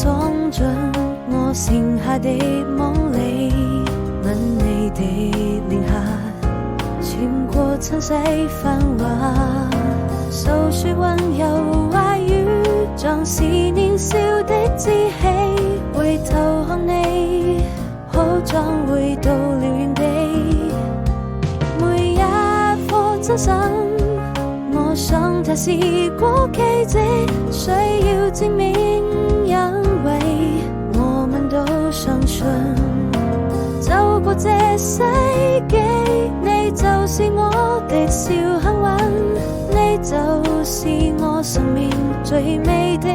裝進我剩下的夢裡，吻你的臉頰，穿過塵世繁華，訴說溫柔話語，像是年少的志氣。回頭看你，好像回到了原地，每一顆真心，我想它是過奇蹟，需要證明，因為我們都相信，走過這世紀，你就是我的小幸運，你就是我生命最美的